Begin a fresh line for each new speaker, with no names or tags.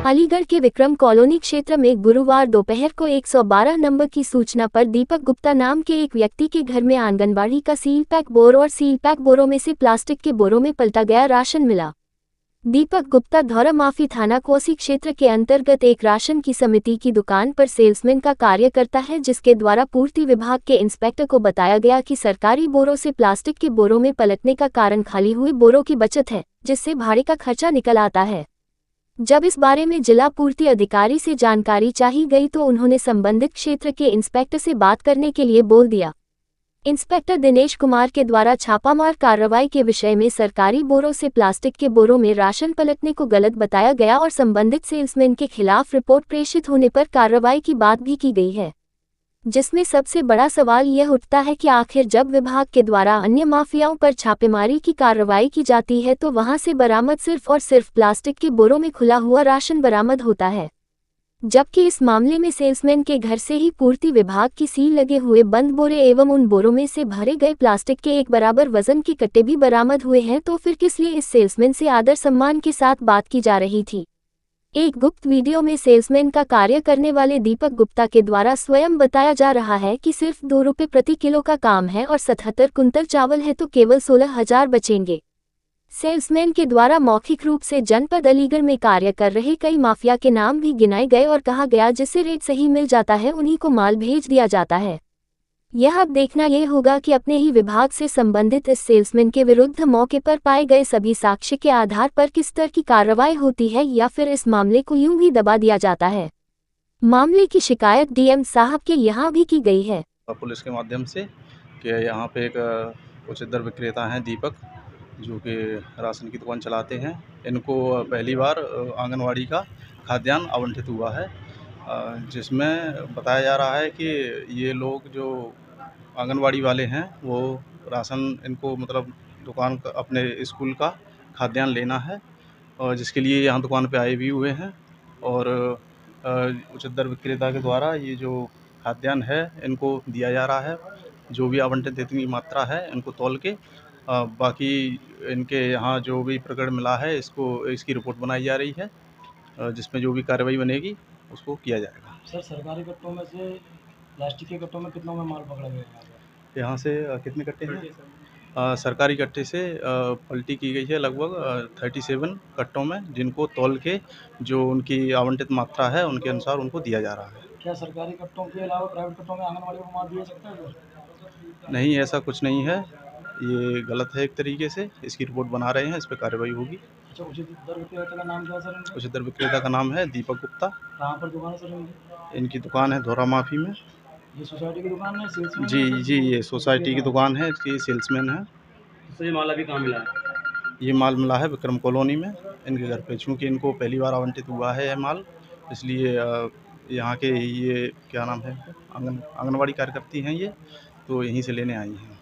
अलीगढ़ के विक्रम कॉलोनी क्षेत्र में गुरुवार दोपहर को 112 नंबर की सूचना पर दीपक गुप्ता नाम के एक व्यक्ति के घर में आंगनबाड़ी का सील पैक बोर और सील पैक बोरों में से प्लास्टिक के बोरों में पलटा गया राशन मिला। दीपक गुप्ता धौरा माफी थाना कोसी क्षेत्र के अंतर्गत एक राशन की समिति की दुकान पर सेल्समैन का कार्य करता है, जिसके द्वारा पूर्ति विभाग के इंस्पेक्टर को बताया गया कि सरकारी बोरों से प्लास्टिक के बोरों में पलटने का कारण खाली हुए बोरों की बचत है, जिससे भाड़े का खर्चा निकल आता है। जब इस बारे में जिला पूर्ति अधिकारी से जानकारी चाही गई तो उन्होंने संबंधित क्षेत्र के इंस्पेक्टर से बात करने के लिए बोल दिया। इंस्पेक्टर दिनेश कुमार के द्वारा छापामार कार्रवाई के विषय में सरकारी बोरों से प्लास्टिक के बोरों में राशन पलटने को गलत बताया गया और संबंधित सेल्समैन के खिलाफ रिपोर्ट प्रेषित होने पर कार्रवाई की बात भी की गई है, जिसमें सबसे बड़ा सवाल यह उठता है कि आखिर जब विभाग के द्वारा अन्य माफियाओं पर छापेमारी की कार्रवाई की जाती है तो वहां से बरामद सिर्फ और सिर्फ प्लास्टिक के बोरों में खुला हुआ राशन बरामद होता है, जबकि इस मामले में सेल्समैन के घर से ही पूर्ति विभाग की सील लगे हुए बंद बोरे एवं उन बोरों में से भरे गए प्लास्टिक के एक बराबर वजन के कट्टे भी बरामद हुए हैं। तो फिर किस लिए इस सेल्समैन से आदर सम्मान के साथ बात की जा रही थी? एक गुप्त वीडियो में सेल्समैन का कार्य करने वाले दीपक गुप्ता के द्वारा स्वयं बताया जा रहा है कि सिर्फ 2 रुपये प्रति किलो का काम है और 77 कुंतल चावल है तो केवल 16,000 बचेंगे। सेल्समैन के द्वारा मौखिक रूप से जनपद अलीगढ़ में कार्य कर रहे कई माफिया के नाम भी गिनाए गए और कहा गया जिससे रेट सही मिल जाता है उन्हीं को माल भेज दिया जाता है। यह अब देखना यह होगा कि अपने ही विभाग से संबंधित इस सेल्समैन के विरुद्ध मौके पर पाए गए सभी साक्ष्य के आधार पर किस तरह की कार्रवाई होती है या फिर इस मामले को यूं ही दबा दिया जाता है। मामले की शिकायत डीएम साहब के यहाँ भी की गई है।
पुलिस के माध्यम से कि यहाँ पे एक उचित दर विक्रेता हैं दीपक, जो कि राशन की दुकान चलाते हैं। इनको पहली बार आंगनवाड़ी का खाद्यान्न आवंटित हुआ है, जिसमें बताया जा रहा है कि ये लोग जो आंगनवाड़ी वाले हैं वो राशन इनको मतलब दुकान का अपने स्कूल का खाद्यान्न लेना है, और जिसके लिए यहाँ दुकान पे आए भी हुए हैं। और उचित दर विक्रेता के द्वारा ये जो खाद्यान्न है इनको दिया जा रहा है। जो भी आवंटित जितनी मात्रा है इनको तौल के बाकी इनके यहाँ जो भी प्रकरण मिला है इसकी रिपोर्ट बनाई जा रही है, जिसमें जो भी कार्रवाई बनेगी उसको किया जाएगा।
सर, सरकारी कट्टों में से प्लास्टिक के कट्टों में कितनों में माल पकड़ा गया है?
यहाँ से कितने कट्टे हैं? सरकारी कट्टे से पलटी की गई है लगभग 37 कट्टों में, जिनको तौल के जो उनकी आवंटित मात्रा है उनके अनुसार उनको दिया जा रहा है।
क्या सरकारी कट्टों के अलावा प्राइवेट कट्टों में आंगनवाड़ी को माल दिया सकता है सर?
नहीं, ऐसा कुछ नहीं है, ये गलत है एक तरीके से। इसकी रिपोर्ट बना रहे हैं, इस पर कार्रवाई होगी।
अच्छा, उचित दर विक्रेता का नाम क्या है सर इनका?
उचित दर विक्रेता का नाम है दीपक गुप्ता।
कहाँ पर दुकान है सर इनकी?
इनकी दुकान है धौरा माफी में।
ये सोसाइटी की दुकान है, सेल्समैन है
जी
सर?
जी, ये सोसाइटी की दुकान है, इसकी सेल्समैन है।
सर, ये माल अभी कहाँ मिला है?
ये माल मिला है विक्रम कॉलोनी में इनके घर पे। चूँकि इनको पहली बार आवंटित हुआ है यह माल, इसलिए यहाँ के ये क्या नाम है आंगनवाड़ी कार्यकर्ती हैं ये, तो यहीं से लेने आई हैं।